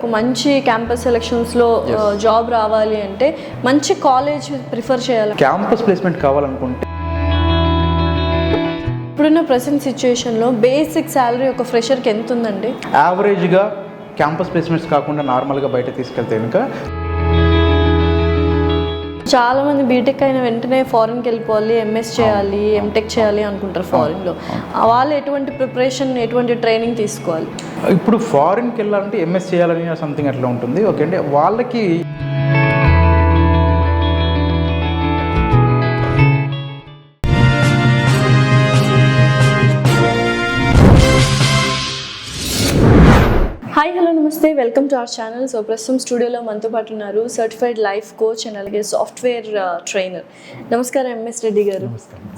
ఒక మంచి campus సెలక్షన్స్లో job రావాలి అంటే మంచి కాలేజ్ ప్రిఫర్ చేయాలి. క్యాంపస్ ప్లేస్మెంట్ కావాలనుకుంటే ఇప్పుడున్న ప్రెసెంట్ సిచ్యువేషన్లో బేసిక్ శాలరీ ఒక ఫ్రెషర్కి ఎంత ఉందండి? యావరేజ్గా క్యాంపస్ ప్లేస్మెంట్స్ కాకుండా నార్మల్గా బయట తీసుకెళ్తే కనుక చాలామంది బీటెక్ అయిన వెంటనే ఫారిన్కి వెళ్ళిపోవాలి, ఎంఎస్ చేయాలి, ఎంటెక్ చేయాలి అనుకుంటారు ఫారిన్లో. వాళ్ళు ఎటువంటి ప్రిపరేషన్, ఎటువంటి ట్రైనింగ్ తీసుకోవాలి? ఇప్పుడు ఫారిన్కి వెళ్ళాలంటే ఎంఎస్ చేయాలని సంథింగ్ అట్లా ఉంటుంది. ఓకే అంటే వాళ్ళకి హాయ్, హలో, నమస్తే, welcome to our channel. So ప్రస్తుతం స్టూడియోలో మనతో పాటు ఉన్నారు సర్టిఫైడ్ లైఫ్ కోచ్ అండ్ అలాగే సాఫ్ట్వేర్ ట్రైనర్. నమస్కారం ఎంఎస్ రెడ్డి గారు.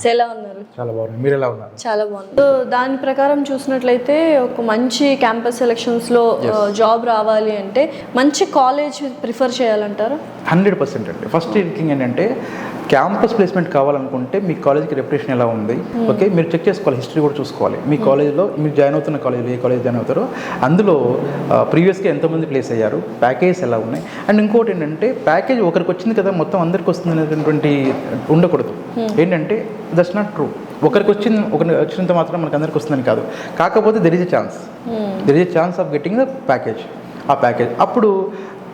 సో ఎలా ఉన్నారు? చాలా బాగుంది. మీరు ఎలా ఉన్నారు? చాలా బాగుంది. సో దాని ప్రకారం చూసినట్లయితే ఒక మంచి క్యాంపస్ సెలక్షన్స్లో జాబ్ రావాలి అంటే మంచి కాలేజ్ ప్రిఫర్ చేయాలంటారా? 100% అండి. ఫస్ట్ థింగ్ ఏంటంటే క్యాంపస్ ప్లేస్మెంట్ కావాలనుకుంటే మీ కాలేజ్కి రెప్యుటేషన్ ఎలా ఉంది, ఓకే, మీరు చెక్ చేసుకోవాలి, హిస్టరీ కూడా చూసుకోవాలి. మీ కాలేజ్లో మీరు జాయిన్ అవుతున్న కాలేజ్లో ఏ కాలేజ్ జాయిన్ అవుతారో అందులో ప్రీవియస్గా ఎంతమంది ప్లేస్ అయ్యారు, ప్యాకేజ్ ఎలా ఉన్నాయి. అండ్ ఇంకోటి ఏంటంటే ప్యాకేజ్ ఒకరికి వచ్చింది కదా మొత్తం అందరికి వస్తుంది అనేటువంటి ఉండకూడదు. ఏంటంటే దట్స్ నాట్ ట్రూ. ఒకరికి వచ్చినంత మాత్రం మనకు అందరికి వస్తుందని కాదు. కాకపోతే there is a chance of getting the package. ఆ ప్యాకేజ్ అప్పుడు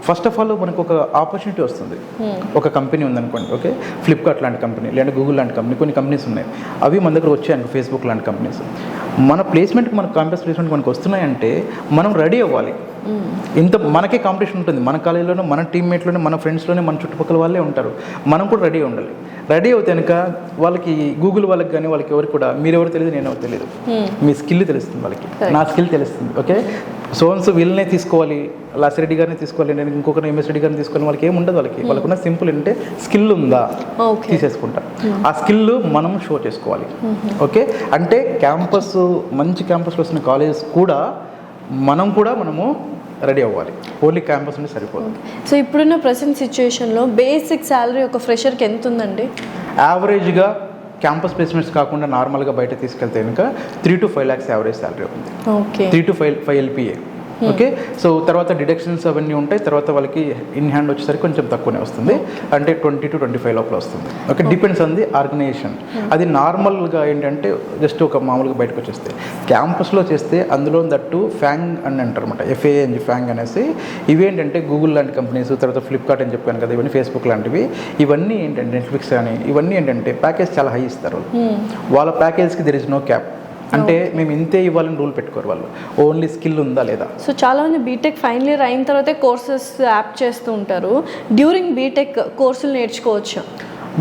ఫస్ట్ ఆఫ్ ఆల్ మనకు ఒక ఆపర్చునిటీ వస్తుంది. ఒక కంపెనీ ఉందనుకోండి, ఓకే, ఫ్లిప్కార్ట్ లాంటి కంపెనీ లేదంటే గూగుల్ లాంటి కంపెనీ, కొన్ని కంపెనీస్ ఉన్నాయి. అవి మన దగ్గర వచ్చాయనుకో, ఫేస్బుక్ లాంటి కంపెనీస్. మన ప్లేస్మెంట్కి, మన క్యాంపస్ ప్లేస్మెంట్కి మనకు వస్తున్నాయంటే మనం రెడీ అవ్వాలి. మనకే కాంపిటీషన్ ఉంటుంది. మన కాలేజీలోనే, మన టీమ్మేట్లోనే, మన ఫ్రెండ్స్లోనే, మన చుట్టుపక్కల వాళ్ళే ఉంటారు. మనం కూడా రెడీ ఉండాలి. రెడీ అవుతే కనుక వాళ్ళకి, గూగుల్ వాళ్ళకి కానీ వాళ్ళకి ఎవరికి కూడా మీరెవరు తెలియదు, నేను ఎవరు తెలియదు. మీ స్కిల్ తెలుస్తుంది వాళ్ళకి, నా స్కిల్ తెలుస్తుంది. ఓకే, సోన్స్ వీళ్ళనే తీసుకోవాలి, లాసిరెడ్డి గారిని తీసుకోవాలి, నేను ఇంకొకరిని ఎంఎస్ రెడ్డి గారిని తీసుకోవాలి, వాళ్ళకి ఏముండదు. వాళ్ళకున్న సింపుల్ ఏంటంటే స్కిల్ ఉందా తీసేసుకుంటా. ఆ స్కిల్ మనం షో చేసుకోవాలి. ఓకే, అంటే క్యాంపస్, మంచి క్యాంపస్లో వస్తున్న కాలేజెస్ కూడా మనము రెడీ అవ్వాలి. ఓన్లీ క్యాంపస్ ఉంటే సరిపోదు. సో ఇప్పుడున్న ప్రెసెంట్ సిచ్యువేషన్లో బేసిక్ శాలరీ ఒక ఫ్రెషర్కి ఎంత ఉందండి? యావరేజ్గా క్యాంపస్ ప్లేస్మెంట్స్ కాకుండా నార్మల్గా బయట తీసుకెళ్తే కనుక 3 to 5 lakhs యావరేజ్ శాలరీ ఉంది. Okay, 3 to 5 LPA. Okay, so తర్వాత డిడక్షన్స్ అవన్నీ ఉంటాయి. తర్వాత వాళ్ళకి ఇన్ హ్యాండ్ వచ్చేసరికి కొంచెం తక్కువనే వస్తుంది, అంటే 20 to 25 లోపల వస్తుంది. Okay, depends on the organisation. అది నార్మల్గా ఏంటంటే జస్ట్ ఒక మామూలుగా బయటకు వచ్చేస్తే, క్యాంపస్లో చేస్తే అందులో దట్టు ఫ్యాంగ్ అని అంటారు అనమాట, FANG, ఫ్యాంగ్ అనేసి. ఇవేంటంటే గూగుల్ లాంటి కంపెనీస్, తర్వాత ఫ్లిప్కార్ట్ అని చెప్పాను కదా, ఇవన్నీ ఫేస్బుక్ లాంటివి. ఇవన్నీ ఏంటంటే నెట్ఫ్లిక్స్ కానీ ఇవన్నీ ఏంటంటే ప్యాకేజ్ చాలా హై ఇస్తారు. వాళ్ళ ప్యాకేజ్కి దెర్ ఇస్ నో క్యాప్. అంటే మేము ఇంతే ఇవ్వాలని రూల్ పెట్టుకోరు వాళ్ళు, ఓన్లీ స్కిల్ ఉందా లేదా. సో చాలామంది బీటెక్ ఫైనల్ ఇయర్ అయిన తర్వాతే కోర్సెస్ యాప్ చేస్తూ ఉంటారు. డ్యూరింగ్ బీటెక్ కోర్సులు నేర్చుకోవచ్చు,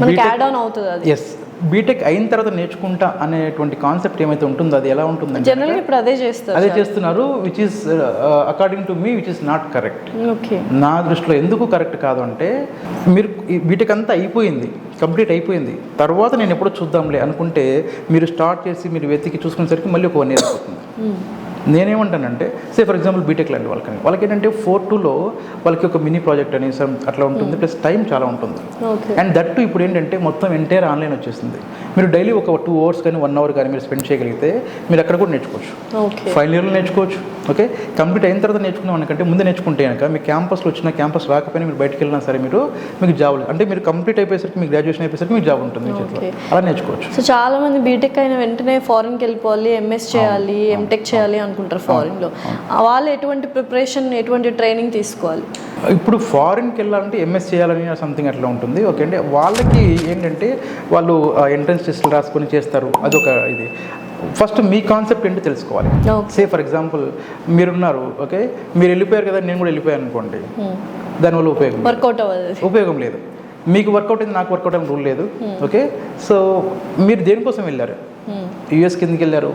మనకి యాడ్ ఆన్ అవుతుంది అది? ఎస్, బీటెక్ అయిన తర్వాత నేర్చుకుంటా అనేటువంటి కాన్సెప్ట్ ఏమైతే ఉంటుందో అది ఎలా ఉంటుందంటే జనరల్గా ఇప్పుడు అదే చేస్తున్నారు, which is according to me which is not correct. Okay, నా దృష్టిలో ఎందుకు కరెక్ట్ కాదు అంటే, మీరు బీటెక్ అంతా అయిపోయింది, కంప్లీట్ అయిపోయింది, తర్వాత నేను ఎప్పుడో చూద్దాంలే అనుకుంటే మీరు స్టార్ట్ చేసి మీరు వెతికి చూసుకునేసరికి మళ్ళీ ఒక 1 year అయిపోతుంది. నేనేమంటానంటే, ఫర్ ఎగ్జాంపుల్ బీటెక్ లాంటి వాళ్ళకి ఏంటంటే 4-2లో వాళ్ళకి ఒక మినీ ప్రాజెక్ట్ అని అట్లా ఉంటుంది, ప్లస్ టైం చాలా ఉంటుంది. అండ్ దట్టు ఇప్పుడు ఏంటంటే మొత్తం ఎంటైర్ ఆన్లైన్ వచ్చేస్తుంది. మీరు డైలీ ఒక 2 hours కానీ 1 hour కానీ మీరు స్పెండ్ చేయగలిగితే మీరు అక్కడ కూడా నేర్చుకోవచ్చు. ఫైనల్ ఇయర్లో నేర్చుకోవచ్చు. ఓకే, కంప్లీట్ అయిన తర్వాత నేర్చుకున్నాం అనుకంటే, ముందు నేర్చుకుంటే కనుక మీకు క్యాంపస్లో వచ్చిన, క్యాంపస్ రాకపోయినా మీరు బయటకు వెళ్ళినా సరే మీకు జాబ్, అంటే మీరు కంప్లీట్ అయిపోయేసరికి, మీకు గ్రాడ్యుయేషన్ అయిపోయేసరికి మీకు జాబ్ ఉంటుంది మీ చేతిలో. అలా నేర్చుకోవచ్చు. సో చాలామంది బీటెక్ అయిన వెంటనే ఫారిన్కి వెళ్ళిపోవాలి, ఎంఎస్ చేయాలి, ఎంటెక్ చేయాలి అనుకుంటారు ఫారిన్లో. వాళ్ళు ఎటువంటి ప్రిపరేషన్, ఎటువంటి ట్రైనింగ్ తీసుకోవాలి? ఇప్పుడు ఫారిన్కి వెళ్ళాలంటే ఎంఎస్ చేయాలని సంథింగ్ అట్లా ఉంటుంది. ఓకే అంటే వాళ్ళకి ఏంటంటే వాళ్ళు ఎంట్రన్స్ టెస్టులు రాసుకొని చేస్తారు, అదొక ఇది. ఫస్ట్ మీ కాన్సెప్ట్ ఏంటో తెలుసుకోవాలి. ఫర్ ఎగ్జాంపుల్ మీరున్నారు, ఓకే, మీరు వెళ్ళిపోయారు కదా, నేను కూడా వెళ్ళిపోయాను అనుకోండి, దానివల్ల ఉపయోగం లేదు. మీకు వర్కౌట్ అయింది, నాకు వర్కౌట్ అయిన రూల్ లేదు. ఓకే, సో మీరు దేనికోసం వెళ్ళారు? యూఎస్ కిందకి వెళ్ళారు,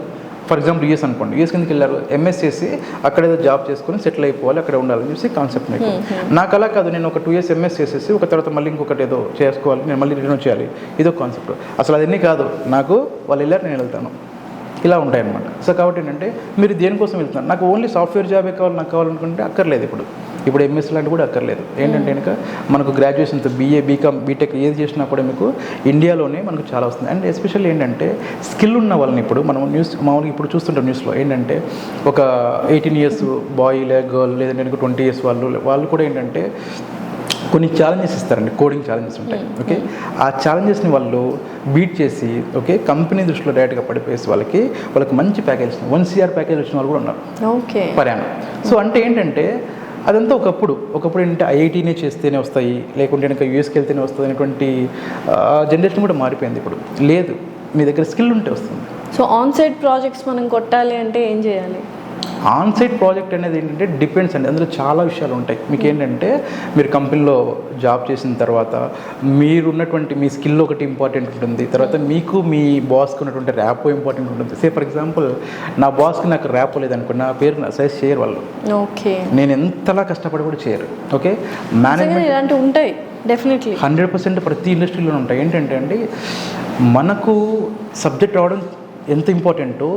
ఫర్ ఎగ్జాంపుల్ యూఎస్ అనుకోండి, యూఎస్ కిందకి వెళ్ళారు, ఎంఎస్ చేసి అక్కడ ఏదో జాబ్ చేసుకొని సెటిల్ అయిపోవాలి, అక్కడ ఉండాలని చెప్పి కాన్సెప్ట్ మీకు. నాకు అలా కాదు, నేను ఒక 2 years ఎంఎస్ చేసేసి ఒక తర్వాత మళ్ళీ ఇంకొకటి ఏదో చేసుకోవాలి, నేను మళ్ళీ రిటర్న్ చేయాలి, ఇదో కాన్సెప్ట్. అసలు అదన్నీ కాదు, నాకు వాళ్ళు వెళ్ళారు, నేను వెళ్తాను. ఇలా ఉంటాయన్నమాట. సో కాబట్టి ఏంటంటే మీరు దేనికోసం వెళ్తున్నారు, నాకు ఓన్లీ సాఫ్ట్వేర్ జాబే కావాలి నాకు కావాలనుకుంటే అక్కర్లేదు. ఇప్పుడు ఎంఎస్ లాంటి కూడా అక్కర్లేదు. ఏంటంటే కనుక మనకు గ్రాడ్యుయేషన్తో బీఏ బీకామ్ బీటెక్ ఏది చేసినా కూడా మీకు ఇండియాలోనే మనకు చాలా వస్తుంది. అండ్ ఎస్పెషల్లీ ఏంటంటే స్కిల్ ఉన్న వాళ్ళని ఇప్పుడు మనం మామూలుగా ఇప్పుడు చూస్తుంటాం న్యూస్లో ఏంటంటే ఒక 18 years బాయ్ గర్ల్ లేదంటే 20 years వాళ్ళు కూడా ఏంటంటే కొన్ని ఛాలెంజెస్ ఇస్తారండి, కోడింగ్ ఛాలెంజెస్ ఉంటాయి. ఓకే, ఆ ఛాలెంజెస్ని వాళ్ళు బీట్ చేసి ఓకే కంపెనీ దృష్టిలో డైరెక్ట్గా పడిపోయేసి వాళ్ళకి మంచి ప్యాకేజ్ 1 CR ప్యాకేజ్ వచ్చిన వాళ్ళు కూడా ఉన్నారు ఓకే పర్యాణం. సో అంటే ఏంటంటే అదంతా ఒకప్పుడు ఏంటంటే ఐఐటీనే చేస్తేనే వస్తాయి లేకుంటే కనుక యూఎస్కి వెళ్తేనే వస్తుంది అనేటువంటి జనరేషన్ కూడా మారిపోయింది. ఇప్పుడు లేదు, మీ దగ్గర స్కిల్ ఉంటే వస్తుంది. సో ఆన్ సైట్ ప్రాజెక్ట్స్ మనం కొట్టాలి అంటే ఏం చేయాలి? ఆన్ సైట్ ప్రాజెక్ట్ అనేది ఏంటంటే డిపెండ్స్ అండి, అందులో చాలా విషయాలు ఉంటాయి. మీకు ఏంటంటే మీరు కంపెనీలో జాబ్ చేసిన తర్వాత మీరున్నటువంటి మీ స్కిల్ ఒకటి ఇంపార్టెంట్ ఉంటుంది, తర్వాత మీకు మీ బాస్కి ఉన్నటువంటి ర్యాపో ఇంపార్టెంట్ ఉంటుంది. సే ఫర్ ఎగ్జాంపుల్ నా బాస్కి నాకు ర్యాపో లేదనుకో నా పేరు సజెస్ట్ చేయరు వాళ్ళు. ఓకే, నేను ఎంతలా కష్టపడి కూడా చేయరు. ఓకే, మేనేజ్మెంట్ ఇలాంటివి ఉంటాయి డెఫినెట్లీ 100% ప్రతి ఇండస్ట్రీలో ఉంటాయి. ఏంటంటే అండి మనకు సబ్జెక్ట్ రావడం ఎంత ఇంపార్టెంటో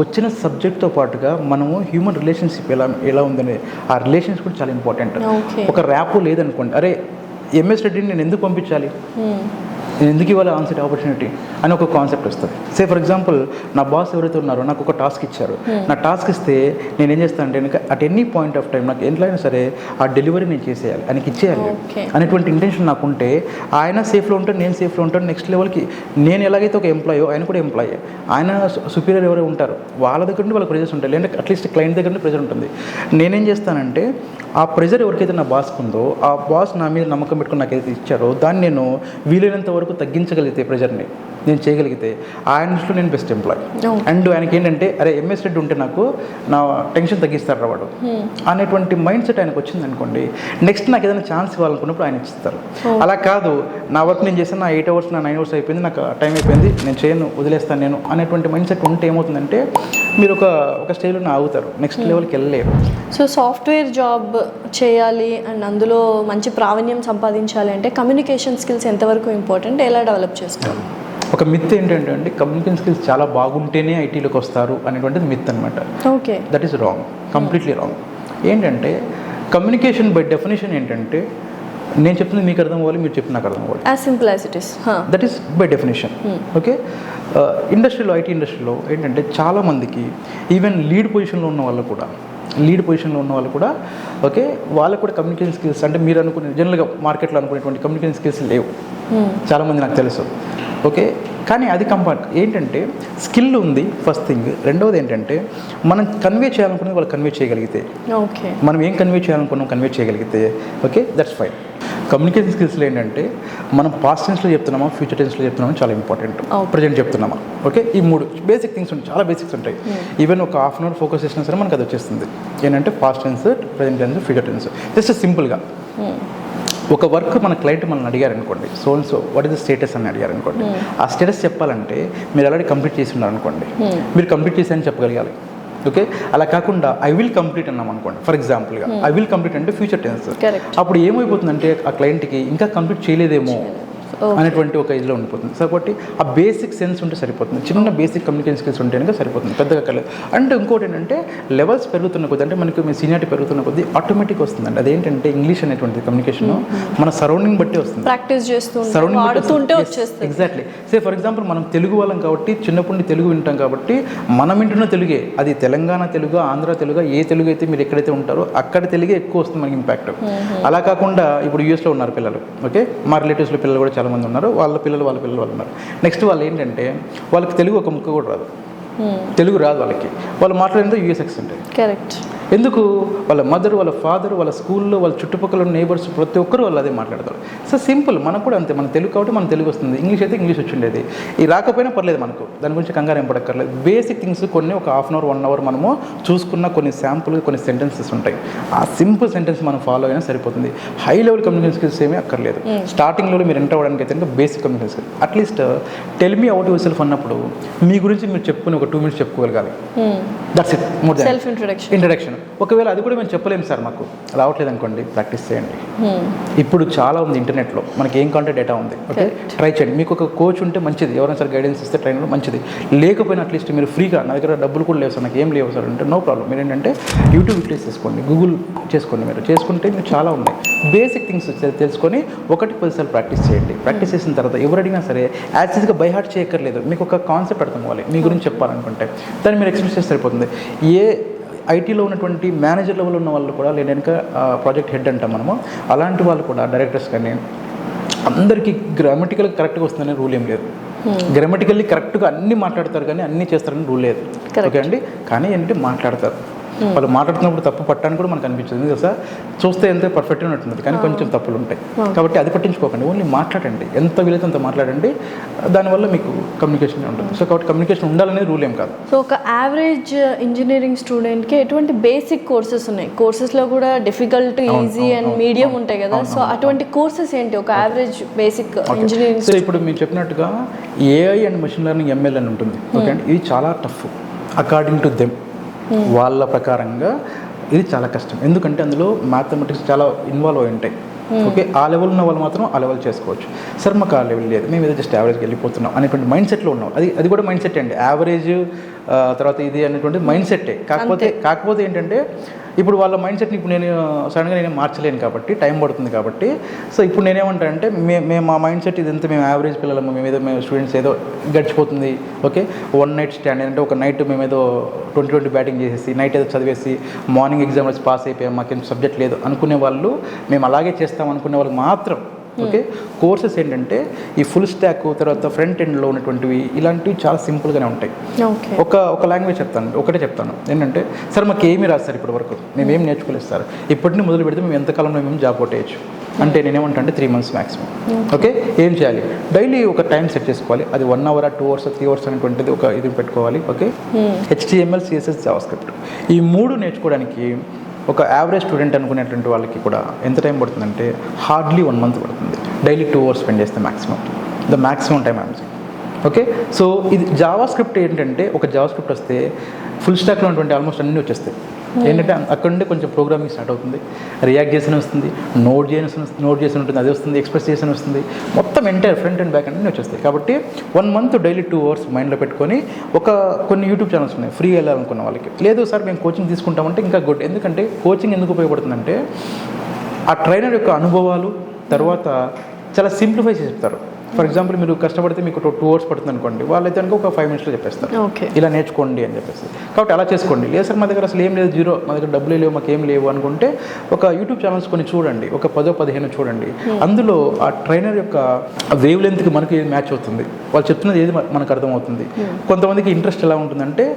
వచ్చిన సబ్జెక్ట్తో పాటుగా మనము హ్యూమన్ రిలేషన్షిప్ ఎలా ఉందనే ఆ రిలేషన్స్ కూడా చాలా ఇంపార్టెంట్. ఒక ర్యాపో లేదనుకోండి, అరే ఎంఎస్ రెడ్డిని నేను ఎందుకు పంపించాలి, నేను ఎందుకు ఇవ్వాలి ఆన్సైట్ ఆపర్చునిటీ అని ఒక కాన్సెప్ట్ వస్తుంది. సే ఫర్ ఎగ్జాంపుల్ నా బాస్ ఎవరైతే ఉన్నారో నాకు ఒక టాస్క్ ఇచ్చారు, నా టాస్క్ ఇస్తే నేను ఏం చేస్తాను అంటే at any point of time నాకు ఎంతైనా సరే ఆ డెలివరీ నేను చేసేయాలి, ఆయనకి ఇచ్చేయాలి అనేటువంటి ఇంటెన్షన్ నాకు ఉంటే ఆయన సేఫ్లో ఉంటాను, నేను సేఫ్లో ఉంటాను. నెక్స్ట్ లెవెల్కి నేను ఎలాగైతే ఒక ఎంప్లాయో ఆయన కూడా ఎంప్లాయీ, ఆయన సుపీరియర్ ఎవరో ఉంటారు వాళ్ళ దగ్గర నుండి వాళ్ళకి ప్రెజర్స్ ఉంటాయి, లేదంటే అట్లీస్ట్ క్లయింట్ దగ్గర నుండి ప్రెజర్ ఉంటుంది. నేనేం చేస్తానంటే ఆ ప్రెజర్ ఎవరికైతే నా బాస్కి ఉందో ఆ బాస్ నా మీద నమ్మకం పెట్టుకుని నాకు ఏదైతే ఇచ్చారో దాన్ని నేను వీలైనంత వరకు తగ్గించగలిగితే ప్రెజర్ని నేను చేయగలిగితే ఆయన దృష్టిలో నేను బెస్ట్ ఎంప్లాయ్. అండ్ ఆయనకి ఏంటంటే అరే ఎంఎస్ రెడ్డి ఉంటే నాకు నా టెన్షన్ తగ్గిస్తారు వాడు అనేటువంటి మైండ్ సెట్ ఆయనకు వచ్చింది అనుకోండి, నెక్స్ట్ నాకు ఏదైనా ఛాన్స్ ఇవ్వాలనుకున్నప్పుడు ఆయన ఇస్తారు. అలా కాదు నా వర్క్ నేను చేస్తాను, నా 8 hours నా 9 hours అయిపోయింది, నాకు టైం అయిపోయింది, నేను చేయను వదిలేస్తాను నేను అనేటువంటి మైండ్ సెట్ ఉంటే ఏమవుతుందంటే మీరు ఒక స్టేజ్లో ఆగుతారు, నెక్స్ట్ లెవెల్కి వెళ్ళలేరు. సో సాఫ్ట్వేర్ జాబ్ చేయాలి అండ్ అందులో మంచి ప్రావీణ్యం సంపాదించాలి అంటే కమ్యూనికేషన్ స్కిల్స్ ఎంతవరకు ఇంపార్టెంట్, ఎలా డెవలప్ చేసుకోవాలి? ఒక మిత్ ఏంటంటే అండి కమ్యూనికేషన్ స్కిల్స్ చాలా బాగుంటేనే ఐటీలోకి వస్తారు అనేటువంటిది మిత్ అనమాట. Okay, that is wrong, completely wrong. ఏంటంటే కమ్యూనికేషన్ బై డెఫినేషన్ ఏంటంటే నేను చెప్తుంది మీకు అర్థం అవ్వాలి, మీరు చెప్తుంది నాకు అర్థం అవ్వాలి, as simple as it is. That is by definition. Okay, ఇండస్ట్రీలో ఐటీ ఇండస్ట్రీలో ఏంటంటే చాలామందికి ఈవెన్ లీడ్ పొజిషన్లో ఉన్న వాళ్ళు కూడా ఓకే వాళ్ళకు కూడా కమ్యూనికేషన్ స్కిల్స్ అంటే మీరు అనుకునే జనరల్గా మార్కెట్లో అనుకునేటువంటి కమ్యూనికేషన్ స్కిల్స్ లేవు చాలామంది నాకు తెలుసు. ఓకే, కానీ అది ఏంటంటే స్కిల్ ఉంది ఫస్ట్ థింగ్. రెండవది ఏంటంటే మనం కన్వే చేయాలనుకున్నది వాళ్ళు కన్వే చేయగలిగితే, ఓకే మనం ఏం కన్వే చేయాలనుకున్నాం కన్వే చేయగలిగితే ఓకే దట్స్ ఫైన్. కమ్యూనికేషన్ స్కిల్స్లో ఏంటంటే మనం పాస్ట్ టెన్స్లో చెప్తున్నామా ఫ్యూచర్ టెన్స్లో చెప్తున్నామా చాలా ఇంపార్టెంట్, ప్రజెంట్ చెప్తున్నామా ఓకే ఈ 3 బేసిక్ థింగ్స్ ఉంటాయి, చాలా బేసిక్స్ ఉంటాయి. ఈవెన్ ఒక హాఫ్ అన్ అవర్ ఫోకస్ చేసినా సరే మనకు అది వచ్చేస్తుంది. ఏంటంటే past tense, present tense, future tense. Just సింపుల్గా ఒక వర్క్ మన క్లయింట్ మనల్ని అడిగారనుకోండి, so what is the status అని అడిగారనుకోండి, ఆ స్టేటస్ చెప్పాలంటే మీరు ఆల్రెడీ కంప్లీట్ చేసి ఉన్నారనుకోండి, మీరు కంప్లీట్ చేశారని చెప్పగలగాలి. ఓకే, అలా కాకుండా ఐ విల్ కంప్లీట్ అన్నాం అనుకోండి, ఫర్ ఎగ్జాంపుల్గా ఐ విల్ కంప్లీట్ అంటే ఫ్యూచర్ టెన్స్, అప్పుడు ఏమైపోతుందంటే ఆ క్లయింట్కి ఇంకా కంప్లీట్ చేయలేదేమో అనేటువంటి ఒక ఇదిలో ఉండిపోతుంది. సో కాబట్టి ఆ బేసిక్ సెన్స్ ఉంటే సరిపోతుంది, చిన్న బేసిక్ కమ్యూనికేషన్ స్కిల్స్ ఉంటే కనుక సరిపోతుంది, పెద్దగా కలదు. అండ్ ఇంకోటి ఏంటంటే లెవెల్స్ పెరుగుతున్న కొద్ది అంటే మనకి మీ సీనియారిటీ పెరుగుతున్న కొద్దీ ఆటోమేటిక్ వస్తుందండి. అదేంటంటే ఇంగ్లీష్ అనేటువంటి కమ్యూనికేషన్ మన సరౌండింగ్ బట్టి వస్తుంది, ప్రాక్టీస్ చేస్తూ ఎగ్జాక్ట్లీ. సే ఫర్ ఎగ్జాంపుల్ మనం తెలుగు వాళ్ళం కాబట్టి చిన్నప్పటి నుండి తెలుగు వింటాం కాబట్టి మనం వింటున్న తెలుగే, అది తెలంగాణ తెలుగు, ఆంధ్ర తెలుగు, ఏ తెలుగు అయితే మీరు ఎక్కడైతే ఉంటారో అక్కడ తెలుగే ఎక్కువ వస్తుంది మనకి ఇంపాక్ట్. అలా కాకుండా ఇప్పుడు యూఎస్లో ఉన్నారు పిల్లలు, ఓకే మా రిలేటివ్స్లో పిల్లలు కూడా చాలా మంది ఉన్నారు, వాళ్ళ పిల్లలు వాళ్ళు ఉన్నారు. నెక్స్ట్ వాళ్ళు ఏంటంటే వాళ్ళకి తెలుగు ఒక ముక్క కూడా రాదు, తెలుగు రాదు వాళ్ళకి, వాళ్ళు మాట్లాడేందుకు యూఎస్ యాక్సెంట్. కరెక్ట్. ఎందుకు వాళ్ళ మదర్, వాళ్ళ ఫాదర్, వాళ్ళ స్కూల్లో, వాళ్ళ చుట్టుపక్కల నేబర్స్ ప్రతి ఒక్కరు వాళ్ళు అదే మాట్లాడతారు. సో సింపుల్, మనకు కూడా అంతే, మన తెలుగు కాబట్టి మన తెలుగు వస్తుంది, ఇంగ్లీష్ అయితే ఇంగ్లీష్ వచ్చి ఉండేది. ఈ రాకపోయినా పర్లేదు మనకు, దాని గురించి కంగారు ఏం పడక్కర్లేదు. బేసిక్ థింగ్స్ కొన్ని ఒక హాఫ్ అన్ అవర్ 1 hour మనము చూసుకున్న కొన్ని శాంపుల్ కొన్ని సెంటెన్సెస్ ఉంటాయి, ఆ సింపుల్ సెంటెన్స్ మనం ఫాలో అయినా సరిపోతుంది. హై లెవెల్ కమ్యూనికేషన్ స్కిల్స్ ఏమీ అక్కర్లేదు. స్టార్టింగ్లో మీరు ఎంటర్ అవ్వడానికి అయితే basic communication skills, at least tell me about yourself అన్నప్పుడు మీ గురించి మీరు చెప్పుకుని ఒక 2 minutes చెప్పుకోగలగాలి. That's it, more than self introduction. ఒకవేళ అది కూడా మేము చెప్పలేము సార్ మాకు రావట్లేదు అనుకోండి, ప్రాక్టీస్ చేయండి. ఇప్పుడు చాలా ఉంది ఇంటర్నెట్లో, మనకి ఏం కాంటెంట్ డేటా ఉంది. ఓకే, ట్రై చేయండి. మీకు ఒక కోచ్ ఉంటే మంచిది, ఎవరైనా సార్ గైడెన్స్ ఇస్తే ట్రైనర్ మంచిది. లేకపోయినా అట్లీస్ట్ మీరు ఫ్రీగా, నా దగ్గర డబ్బులు కూడా లేవు సార్, నాకు ఏం లేవు సార్ అంటే నో ప్రాబ్లం. మీరు ఏంటంటే యూట్యూబ్ యూటిలైజ్ చేసుకోండి, గూగుల్ చేసుకోండి. మీరు చేసుకుంటే మీరు చాలా ఉన్నాయి బేసిక్ థింగ్స్ తెలుసుకొని 1-10 సార్లు ప్రాక్టీస్ చేయండి. ప్రాక్టీస్ చేసిన తర్వాత ఎవరు అడిగినా సరే యాక్చువల్గా బై హార్ట్ చేయక్కర్లేదు. మీకు ఒక కాన్సెప్ట్ అర్థం అవ్వాలి, మీ గురించి చెప్పాలనుకుంటే దాన్ని మీరు ఎక్స్ప్రెస్ చేస్తే సరిపోతుంది. ఏ ఐటీలో ఉన్నటువంటి మేనేజర్ లెవెల్ ఉన్న వాళ్ళు కూడా, లేదంటే ప్రాజెక్ట్ హెడ్ అంటాం మనము, అలాంటి వాళ్ళు కూడా డైరెక్టర్స్ కానీ అందరికీ గ్రామటికల్ కరెక్ట్గా వస్తుందనే రూల్ ఏం లేదు. గ్రామటికల్లీ కరెక్ట్గా అన్నీ మాట్లాడతారు కానీ అన్నీ చేస్తారని రూల్ లేదు. ఓకే అండి, కానీ ఏంటంటే మాట్లాడతారు. వాళ్ళు మాట్లాడుతున్నప్పుడు తప్పు పట్టడానికి కూడా మనకు అనిపించింది కదా సార్, చూస్తే ఎంత పర్ఫెక్ట్గా ఉంటుంది కానీ కొంచెం తప్పులు ఉంటాయి. కాబట్టి అది పట్టించుకోకండి, ఓన్లీ మాట్లాడండి, ఎంత వీలైతే అంత మాట్లాడండి. దానివల్ల మీకు కమ్యూనికేషన్ ఉంటుంది. సో కాబట్టి కమ్యూనికేషన్ ఉండాలనేది రూల్ ఏం కాదు. సో ఒక యావరేజ్ ఇంజనీరింగ్ స్టూడెంట్కి ఎటువంటి బేసిక్ కోర్సెస్ ఉన్నాయి? కోర్సెస్లో కూడా డిఫికల్ట్, ఈజీ అండ్ మీడియం ఉంటాయి కదా. సో అటువంటి కోర్సెస్ ఏంటి ఒక యావరేజ్ బేసిక్ ఇంజనీరింగ్? సో ఇప్పుడు మీరు చెప్పినట్టుగా AI and machine learning ML అని ఉంటుంది. ఓకే అండి, ఇది చాలా టఫ్ అకార్డింగ్ టు దెమ్. వాళ్ళ ప్రకారంగా ఇది చాలా కష్టం, ఎందుకంటే అందులో మ్యాథమెటిక్స్ చాలా ఇన్వాల్వ్ అయి ఉంటాయి. ఓకే, ఆ లెవెల్ ఉన్న వాళ్ళు మాత్రం ఆ లెవెల్ చేసుకోవచ్చు. సార్ మాకు ఆ లెవెల్ లేదు, మేము ఏదో జస్ట్ యావరేజ్కి వెళ్ళిపోతున్నాం అనేటువంటి మైండ్ సెట్లో ఉన్నాం. అది కూడా మైండ్ సెట్ అండి, యావరేజ్ తర్వాత ఇది అనేటువంటి మైండ్ సెట్టే. కాకపోతే ఏంటంటే ఇప్పుడు వాళ్ళ మైండ్ సెట్ని ఇప్పుడు నేను సడన్గా నేను మార్చలేను కాబట్టి టైం పడుతుంది కాబట్టి. సో ఇప్పుడు నేనేమంటానంటే మేము మా మైండ్ సెట్ ఇదంతా మేము యావరేజ్ పిల్లలము, మేము స్టూడెంట్స్ ఏదో గడిచిపోతుంది. ఓకే, 1 నైట్ స్టాండ్ అంటే ఒక నైట్ మేము ఏదో 20 బ్యాటింగ్ చేసేసి నైట్ ఏదో చదివేసి మార్నింగ్ ఎగ్జామ్ వచ్చి పాస్ అయిపోయాం, మాకేం సబ్జెక్ట్ లేదు అనుకునే వాళ్ళు, మేము అలాగే చేస్తాం అనుకునే వాళ్ళు మాత్రం. ఓకే, కోర్సెస్ ఏంటంటే ఈ ఫుల్ స్టాక్ తర్వాత ఫ్రంట్ ఎండ్లో ఉన్నటువంటివి ఇలాంటివి చాలా సింపుల్గానే ఉంటాయి. ఒక లాంగ్వేజ్ ఒకటే చెప్తాను ఏంటంటే, సార్ మాకు ఏమీ రాదు సార్ ఇప్పటి వరకు, మేమేం నేర్చుకోలేదు సార్, ఇప్పటిని మొదలు పెడితే మేము ఎంతకాలంలో మేము జాబ్ కొట్టేయచ్చు అంటే నేనేమంటా అంటే 3 months మ్యాక్సిమం. ఓకే, ఏం చేయాలి? డైలీ ఒక టైం సెట్ చేసుకోవాలి, అది 1 hour 2 hours 3 hours అనేటువంటిది ఒక ఇది పెట్టుకోవాలి. ఓకే, HTML CSS JavaScript ఈ 3 నేర్చుకోవడానికి ఒక యావరేజ్ స్టూడెంట్ అనుకునేటువంటి వాళ్ళకి కూడా ఎంత టైం పడుతుందంటే హార్డ్లీ 1 month పడుతుంది. డైలీ 2 hours స్పెండ్ చేస్తే maximum time I'm. Okay, so ఇది జావాస్క్రిప్ట్ ఏంటంటే, ఒక జావాస్క్రిప్ట్ వస్తే ఫుల్ స్టాక్లో ఉన్నటువంటి ఆల్మోస్ట్ అన్నీ వచ్చేస్తాయి. ఏంటంటే అక్కడ నుండి కొంచెం ప్రోగ్రామింగ్ స్టార్ట్ అవుతుంది, రియాక్ట్ చేసిన వస్తుంది, నోట్ చేసిన ఉంటుంది, అది వస్తుంది, ఎక్స్ప్రెస్ చేసిన వస్తుంది, మొత్తం ఎంటైర్ ఫ్రంట్ అండ్ బ్యాక్ అన్నీ వచ్చేస్తాయి. కాబట్టి 1 month డైలీ 2 hours మైండ్లో పెట్టుకొని కొన్ని యూట్యూబ్ ఛానల్స్ ఉన్నాయి ఫ్రీ వెళ్ళాలనుకున్న వాళ్ళకి. లేదు సార్ మేము కోచింగ్ తీసుకుంటామంటే ఇంకా గుడ్, ఎందుకంటే కోచింగ్ ఎందుకు ఉపయోగపడుతుందంటే ఆ ట్రైనర్ యొక్క అనుభవాలు తర్వాత చాలా సింప్లిఫై చేసి చెప్తారు. ఫర్ ఎగ్జాంపుల్ మీరు కష్టపడితే మీకు 2 hours పడుతుంది అనుకోండి, వాళ్ళైతే కనుక ఒక 5 minutesలో చెప్పేస్తారు, ఇలా నేర్చుకోండి అని చెప్పేసి. కాబట్టి అలా చేసుకోండి. లేదు సార్ మా దగ్గర అసలు ఏం లేదు, జీరో, మా దగ్గర డబ్బులే లేవు, మాకు ఏం లేవు అనుకుంటే ఒక యూట్యూబ్ ఛానల్స్ కొన్ని చూడండి, ఒక 10-15 చూడండి. అందులో ఆ ట్రైనర్ యొక్క వేవ్ లెంత్కి మనకి ఏది మ్యాచ్ అవుతుంది, వాళ్ళు చెప్తున్నది ఏది మనకు అర్థమవుతుంది. కొంతమందికి ఇంట్రెస్ట్ ఎలా ఉంటుందంటే,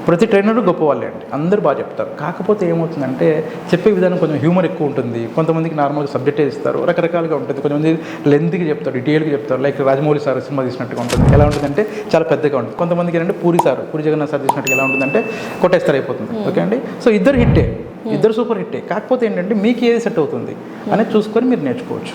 ప్రతి ట్రైనరు గొప్ప వాళ్ళే అండి, అందరూ బాగా చెప్తారు. కాకపోతే ఏమవుతుందంటే చెప్పే విధానం కొంచెం హ్యూమర్ ఎక్కువ ఉంటుంది. కొంతమందికి నార్మల్గా సబ్జెక్టే ఇస్తారు, రకరకాలుగా ఉంటుంది. కొంతమంది లెంత్కి చెప్తారు, డీటెయిల్గా చెప్తారు. లైక్ రాజమౌళి సార్ సినిమా తీసినట్టుగా ఉంటుంది, ఎలా ఉంటుందంటే చాలా పెద్దగా ఉంటుంది. కొంతమందికి ఏంటంటే పూరి జగన్నాథ్ సార్ తీసినట్టుగా ఎలా ఉంటుందంటే కొట్టేస్తారు అయిపోతుంది. ఓకే అండి, సో ఇద్దరు సూపర్ హిట్టే. కాకపోతే ఏంటంటే మీకు ఏది సెట్ అవుతుంది అనేది చూసుకొని మీరు నేర్చుకోవచ్చు.